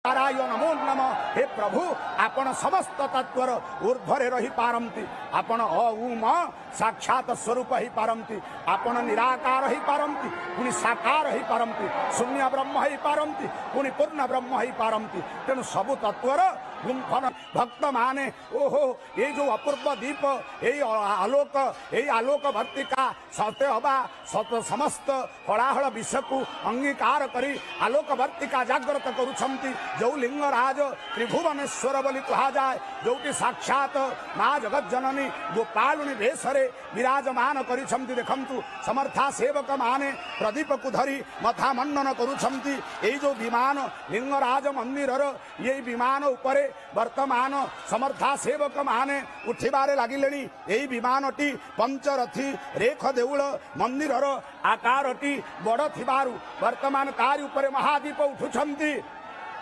नाराय नमो नम। हे प्रभु आपण समस्त तत्वर ऊर्ध्वरे रही पारंती। आपण अ उ म साक्षात स्वरूप ही पारंती। आपण निराकार ही पारंती पुनि साकार ही पारंती। शून्य ब्रह्म ही पारंती पुनि पूर्ण ब्रह्म ही पारंती। तेणु सबु तत्वर गुंफन भक्त माने ओहो ये जो अपूर्व दीप ये आलोक भर्तिका सत्य हवा समस्त हलाहल विषय को अंगीकार करी आलोक भर्तिका जागृत करुछंती। जो लिंगराज त्रिभुवनेश्वर बोली कहा जाए जोटी साक्षात माँ जगत जननी गोपालुनी भेषरे विराजमान करिछंती। देखंतु समर्था सेवक माने प्रदीप को धरी मथा मंडन करुछंती। ये जो विमान लिंगराज मंदिरर ये विमान उपरे वर्तमान समर्था सेवक माने उठिबारे लागिलेनी। यही विमानटी पंचरथी रेख देउल मंदिरर आकारटी बड़ थिबारु वर्तमान तारि उपरे महादीप उठुछंती।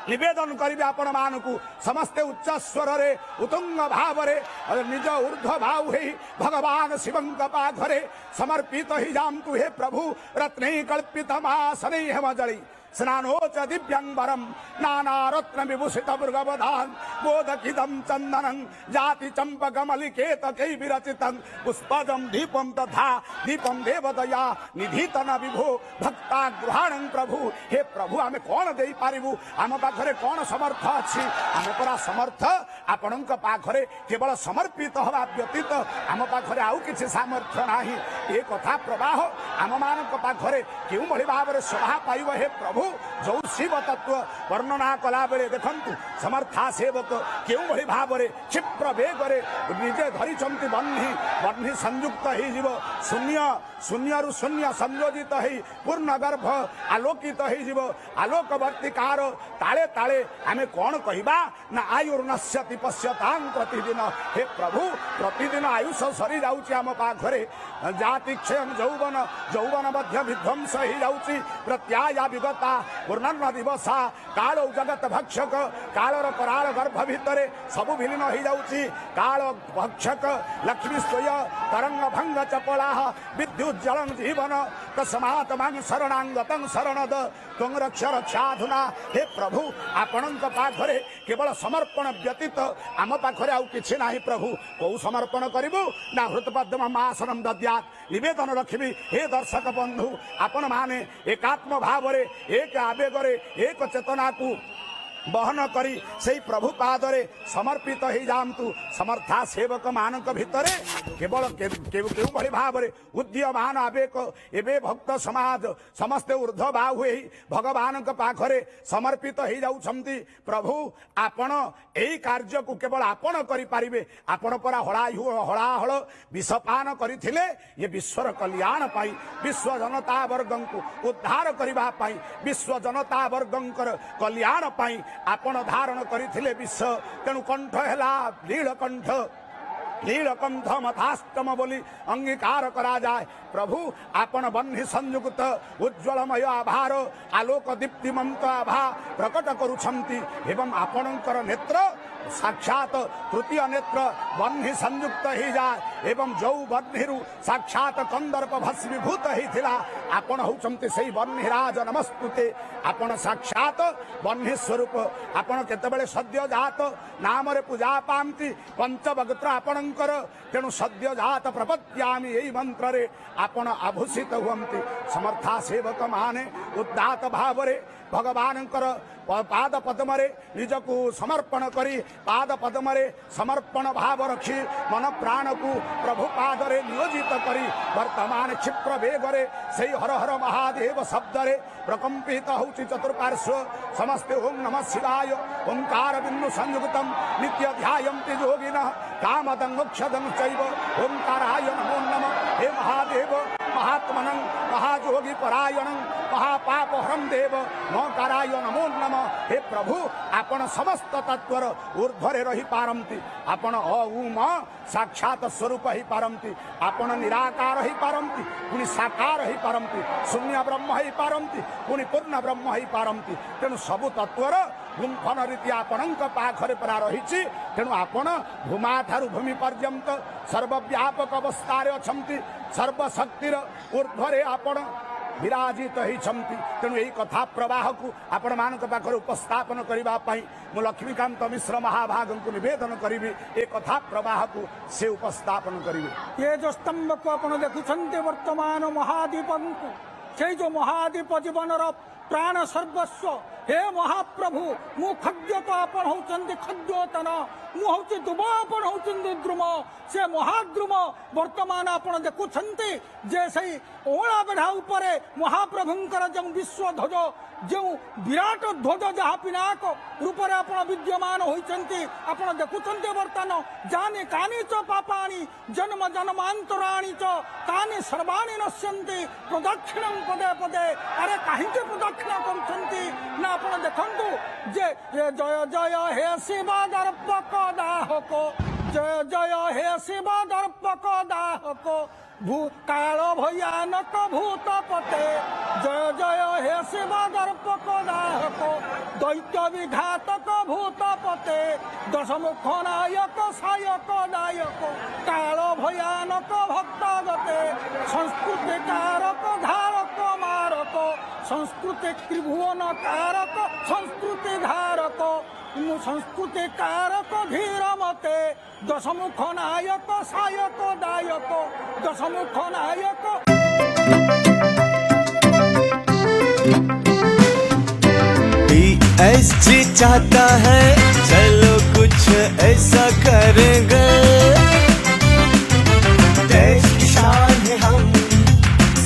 निवेदन करिबे आपण मानकु समस्ते उच्च स्वर रे उतुंग भाव रे निज ऊर्ध्व भाव हे भगवान शिवंक पाखरे समर्पित ही जामतु। हे प्रभु रत्नै कल्पित मासनै हेमजळि स्नानोच दिव्यंबरम नाना रत्न विभूषित मृगवधान बोधकिदम चंदनं जाति चंपक मलिकेत कई विरचितं पुष्पदम दीपम तथा दीपम देवदया निधितन विभो भक्ता गृहाणं प्रभु। हे प्रभु आमे कौन दे पारिबु आम पाखरे कौन समर्थ अछि। आमे परा समर्थ आपणक पाखरे केवल समर्पित हवा व्यतीत आम पाखरे आउ किछि सामर्थ्य नाही। ए कथा प्रवाह आम मानक पाखरे केउ भली भाबरे शोभा पाइब। हे प्रभु जो शिव तत्व वर्णना कला बेले देखंतु समर्था सेवक केउ भली भाबरे क्षिप्र बेगरे निजे धरिचंती बन्ही संयुक्त ही जीव शून्य शून्यरु शून्य संयोजित ही पूर्ण गर्भ आलोकित ही जीव आलोक वर्तिकार ताले ताले आमे कौन कहिबा ना आयुर्नश्यति पश्यतां प्रतिदिन। हे प्रभु प्रतिदिन आयुष सरी जाउची आम पाखरे जाति क्षय यौवन मध्य विध्वंस ही जाउची प्रत्याया विगता पूर्णन्न दिवसा काल जगत भक्षक कालर कराल गर्भ भितरे सबु विलीन हो जाउची। काल भक्षक लक्ष्मी स्वय तरंग भंग चपला विद्युत जलन जीवन तस्मात् मां शरणांगतं शरणद त्वं रक्ष रक्षाधुना। हे प्रभु आपणक पाखरे केवल समर्पण व्यतीत आम पाखरे आउ किछि नाही। प्रभु को समर्पण करिबु ना हृतपद्म आसनम दद्यात् निवेदन रखिबि। हे दर्शक बंधु आपण माने एकात्म भावरे एक आवेगरे एक चेतना को बहन करी से प्रभु पादरे समर्पित ही जामतु। समर्था सेवक मानक भितरे केवल केउ भली भावरे उद्यमान आवेग एबे भक्त समाज समस्ते ऊर्ध्व बाहु ही भगवान पाखरे समर्पित ही जाउछंती। प्रभु आपण एही कार्य को केवल आपण करि पारिबे। आपण परा हलाहल विषपान करिथिले ये विश्वर कल्याण पाई विश्व जनता वर्गं को उद्धार करिबा पाई विश्व जनता वर्गंकर कल्याण पाई आपण धारण करिथिले विश्व। तेणु कंठ हेला नीलकंठ मथास्तम बोली अंगीकार करा जाए। प्रभु आपण बन्ही संयुक्त उज्ज्वलमय आभार आलोक दीप्तिमंत आभा प्रकट करुछंती। एवं आपणकर नेत्र साक्षात तृतीय नेत्र बन्ही संयुक्त ही जाए एवं जो बन्हीरु साक्षात कंदर्प भस्मीभूत ही थिला आपण होचंती सेही बन्हीराज नमस्तुते। आपण साक्षात बन्ही स्वरूप आपण केतेबेले सद्य जात नाम रे पूजा पांती पंचभगत्र आपणकर। तेणु सद्य जात प्रपद्यामि एही मंत्र रे आपण आभूषित हुअंती। समर्था सेवक माने उद्दात भावरे भगवानकर पाद पद्मरे निजको समर्पण करी पाद पद्मरे समर्पण भाव रखी मन प्राण को प्रभु पादरे नियोजित करी वर्तमान क्षिप्र वेगरे से हर हर महादेव शब्दरे प्रकंपित होची चतुर्पार्श्व समस्ते ओं नमः शिवाय ओंकार बिंदु संयुक्तम नित्य ध्यायन्ति योगिनः कामदं मोक्षदं चैव ओंकाराय नमो नमः। हे महादेव महात्मनं महायोगी परायणं महापापहरं देव ओंकाराय नमो नमः। हे प्रभु आपण समस्त तत्वर ऊर्ध्वरे रही पारंती। आपण अ उ म साक्षात स्वरूप ही पारंती। आपण निराकार ही पारंती पुनि साकार ही पारंती। शून्य ब्रह्म ही पारंती पुनि पूर्ण ब्रह्म ही पारंती। तेणु सबु तत्वर गुंफन रीति आपणक पाखरे परा रहिछि। तेणु आपण भूमा ठारु भूमि पर्यंत सर्वव्यापक अवस्थारे अछंती। सर्वशक्तिर ऊर्ध्वरे आपण विराजित होइछन्ति। तेणु यही कथा प्रवाह को आपण मानक पाखर उपस्थापन करबा पई मु लक्ष्मीकांत मिश्र महाभाग को निवेदन करिबी। ए कथा प्रवाह को से उपस्थापन करिबे। ये जो स्तंभ को आपण देखुछन्ते वर्तमान महादीप को से जो महादीप जीवनर प्राण सर्वस्व हे महाप्रभु मु खाद्य तो आपण होचंती खाद्योतन मु होची दुम आपण होचंती द्रुम से महाद्रुम वर्तमान आपण देखुछन्ती जे सही ओळा बेढा उपरे महाप्रभुंकर जो विश्व ध्वज जो विराट ध्वज जहा पिनाक रूपरे आपण विद्यमान होइछन्ती आपण देखुछन्ती वर्तमान जानि कानि च पापानि जन्म जन्मांतराणि च तानि सर्वाणि नश्यन्ति प्रदक्षिणं पदे पदे। अरे काहिके प्रदक्षिणा करुछन्ती ना आपण देखंतु जे जय जय हे शिव दर्पक दाहक जय जय हे शिव दर्पक दाहक काल भयानक भूतपते जय जय हे शिव दर्पक दाहक दैत्य विघातक भूतपते दशमुख नायक सायक दायक काल भयानक भक्तगते संस्कृति कारक धारक मारक संस्कृति त्रिभुवन कारक संस्कृति धारक संस्कृति कारक धीर मते दशमुख नायक सायक दायक दशमुख नायक। PSG चाहता है चलो कुछ ऐसा करेंगे देश की शान है हम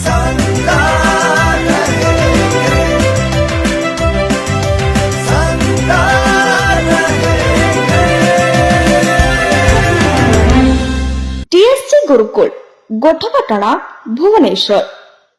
संतान रहेंगे संतान रहेंगे। TSC गुरुकुल गोठपाटणा भुवनेश्वर।